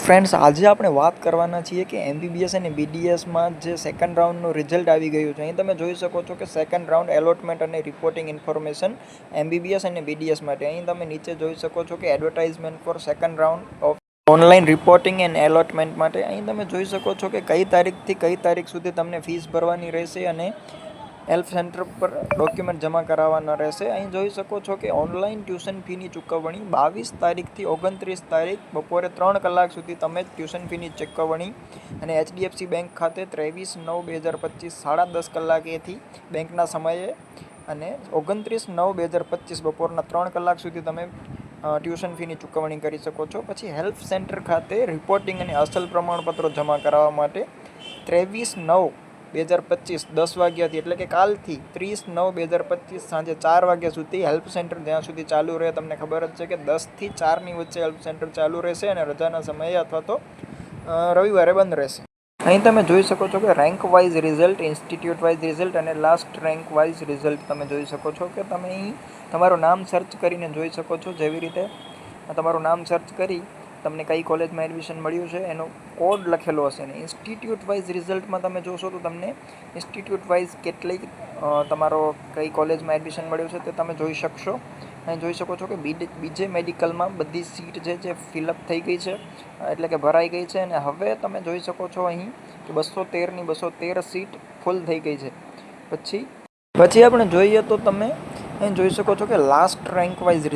Friends, આજે આપણે વાત કરવાના છીએ કે એમબીબીએસ અને બીડીએસમાં જે સેકન્ડ રાઉન્ડનું રિઝલ્ટ આવી ગયું છે. અહીં તમે જોઈ શકો છો કે સેકન્ડ રાઉન્ડ એલોટમેન્ટ અને રિપોર્ટિંગ ઇન્ફોર્મેશન એમબીબીએસ અને બીડીએસ માટે. અહીં તમે નીચે જોઈ શકો છો કે advertisement four second round of online reporting and allotment માટે. અહીં તમે જોઈ શકો છો કે કઈ તારીખથી કઈ તારીખ સુધી તમને ફીસ ભરવાની રહેશે અને હેલ્પ સેન્ટર પર ડોક્યુમેન્ટ જમા કરાવવાના રહેશે. અહીં જોઈ શકો છો કે ઓનલાઈન ટ્યુશન ફીની ચૂકવણી 22 તારીખથી 29 તારીખ બપોરે 3 કલાક સુધી તમે ટ્યુશન ફીની ચૂકવણી અને એચડીએફસી બેંક ખાતે 23/9/2025 10:30 કલાકેથી બેંકના સમયે અને 29/9/2025 બપોરના 3 કલાક સુધી તમે ટ્યુશન ફીની ચૂકવણી કરી શકો છો. પછી હેલ્પ સેન્ટર ખાતે રિપોર્ટિંગ અને અસલ પ્રમાણપત્રો જમા કરાવવા માટે 23/9/2025 10 વાગ્યાથી એટલે કે કાલથી 30/9/2025 સાંજે 4 વાગ્યા સુધી હેલ્પ સેન્ટર જ્યાં સુધી ચાલુ રહે. તમને ખબર જ છે કે 10થી 4ની વચ્ચે હેલ્પ સેન્ટર ચાલુ રહેશે અને રજાના સમયે અથવા તો રવિવારે બંધ રહેશે. અહીં તમે જોઈ શકો છો કે rank wise result, institute wise result અને લાસ્ટ રેન્ક વાઇઝ રિઝલ્ટ તમે જોઈ શકો છો કે તમે અહીં તમારું નામ સર્ચ કરીને જોઈ શકો છો. જેવી રીતે તમારું નામ સર્ચ કરી તમને કઈ કોલેજમાં એડમિશન મળ્યું છે એનો કોડ લખેલો હશે ને ઇન્સ્ટિટ્યૂટ વાઇઝ રિઝલ્ટમાં તમે જોશો તો તમને ઇન્સ્ટિટ્યૂટ વાઇઝ કેટલી તમારો કઈ કોલેજમાં એડમિશન મળ્યું છે તે તમે જોઈ શકશો. અહીં જોઈ શકો છો કે બીજે મેડિકલમાં બધી સીટ જે ફિલઅપ થઈ ગઈ છે એટલે કે ભરાઈ ગઈ છે અને હવે તમે જોઈ શકો છો અહીં કે 213ની 213 સીટ ફૂલ થઈ ગઈ છે. પછી આપણે જોઈએ તો તમે અહીં જોઈ શકો છો કે લાસ્ટ રેન્ક વાઇઝ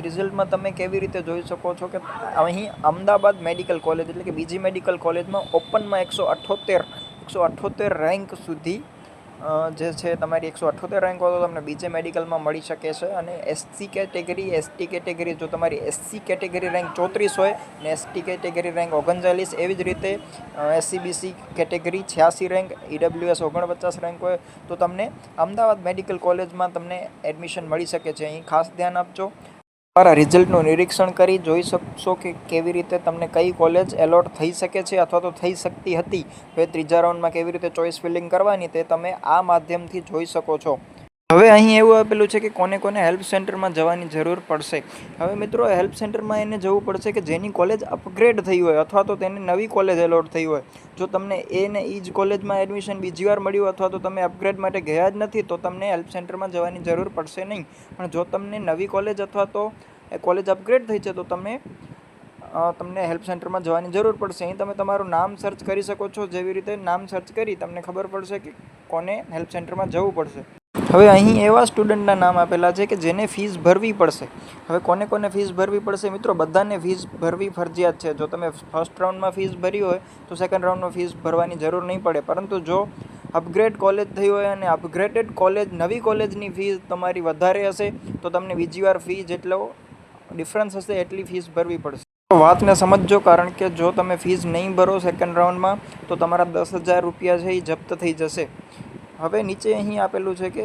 રિઝલ્ટમાં તમે કેવી રીતે જોઈ શકો છો કે અહીં અમદાવાદ મેડિકલ કોલેજ એટલે કે બીજી મેડિકલ કોલેજમાં ઓપનમાં 178 રેન્ક સુધી જે છે તમારી 178 રેન્ક હોય તો તમને બીજે મેડિકલમાં મળી શકે છે. અને એસસી કેટેગરી, એસટી કેટેગરી, જો તમારી એસસી કેટેગરી રેન્ક 34 હોય અને એસટી કેટેગરી રેન્ક 39, એવી જ રીતે SCBC category 86 rank, EWS 49 rank હોય તો તમને અમદાવાદ મેડિકલ કોલેજમાં તમને એડમિશન મળી શકે છે. અહીં ખાસ ધ્યાન આપજો. તમારા રિઝલ્ટનું નિરીક્ષણ કરી જોઈ શકશો કે કેવી રીતે તમને કઈ કોલેજ એલોટ થઈ શકે છે અથવા તો થઈ શકતી હતી. હવે ત્રીજા રાઉન્ડમાં કેવી રીતે ચોઇસ ફિલિંગ કરવાની તે તમે આ માધ્યમથી જોઈ શકો છો. હવે અહીં એવું આપેલું છે કે કોને હેલ્પ સેન્ટરમાં જવાની જરૂર પડશે. હવે મિત્રો, હેલ્પ સેન્ટરમાં એને જવું પડશે કે જેની કોલેજ અપગ્રેડ થઈ હોય અથવા તો તેને નવી કોલેજ એલોટ થઈ હોય. જો તમને એને એ જ કોલેજમાં એડમિશન બીજી વાર મળ્યું અથવા તો તમે અપગ્રેડ માટે ગયા જ નથી તો તમને હેલ્પ સેન્ટરમાં જવાની જરૂર પડશે નહીં. પણ જો તમને નવી કોલેજ અથવા તો કોલેજ અપગ્રેડ થઈ છે તો તમને હેલ્પ સેન્ટરમાં જવાની જરૂર પડશે. અહીં તમે તમારું નામ સર્ચ કરી શકો છો. જેવી રીતે નામ સર્ચ કરી તમને ખબર પડશે કે કોને હેલ્પ સેન્ટરમાં જવું પડશે. હવે અહીં એવા સ્ટુડન્ટના નામ આપેલા છે કે જેને ફીસ ભરવી પડશે. હવે કોને ફીસ ભરવી પડશે મિત્રો? બધાને ફીસ ભરવી ફરજિયાત છે. જો તમે ફર્સ્ટ રાઉન્ડમાં ફીસ ભરી હોય તો સેકન્ડ રાઉન્ડમાં ફીસ ભરવાની જરૂર નહીં પડે. પરંતુ જો અપગ્રેડ કોલેજ થઈ હોય અને અપગ્રેડેડ કોલેજ નવી કોલેજની ફીસ તમારી વધારે હશે તો તમને બીજી વાર ફી જેટલો ડિફરન્સ હશે એટલી ફીસ ભરવી પડશે. વાતને સમજજો, કારણ કે જો તમે ફીસ નહીં ભરો સેકન્ડ રાઉન્ડમાં તો તમારા 10,000 રૂપિયા છે એ જપ્ત થઈ જશે. હવે નીચે અહીં આપેલું છે કે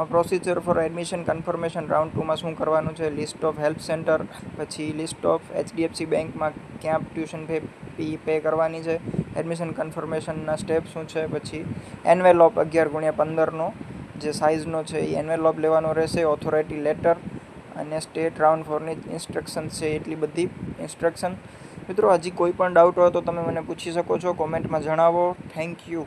procedure for admission confirmation round 2માં શું કરવાનું છે. લિસ્ટ ઓફ હેલ્પ સેન્ટર, પછી લિસ્ટ ઓફ એચડીએફસી બેંકમાં ક્યાં ટ્યુશન ફી પે કરવાની છે, એડમિશન કન્ફર્મેશનના સ્ટેપ શું છે, પછી એન્વેલોપ 11x15નો જે સાઇઝનો છે એ એન્વેલોપ લેવાનો રહેશે, ઓથોરિટી લેટર અને સ્ટેટ રાઉન્ડ 4ની ઇન્સ્ટ્રક્શન છે એટલી બધી ઇન્સ્ટ્રક્શન. મિત્રો, હજી કોઈ પણ ડાઉટ હોય તો તમે મને પૂછી શકો છો, કોમેન્ટમાં જણાવો. Thank you.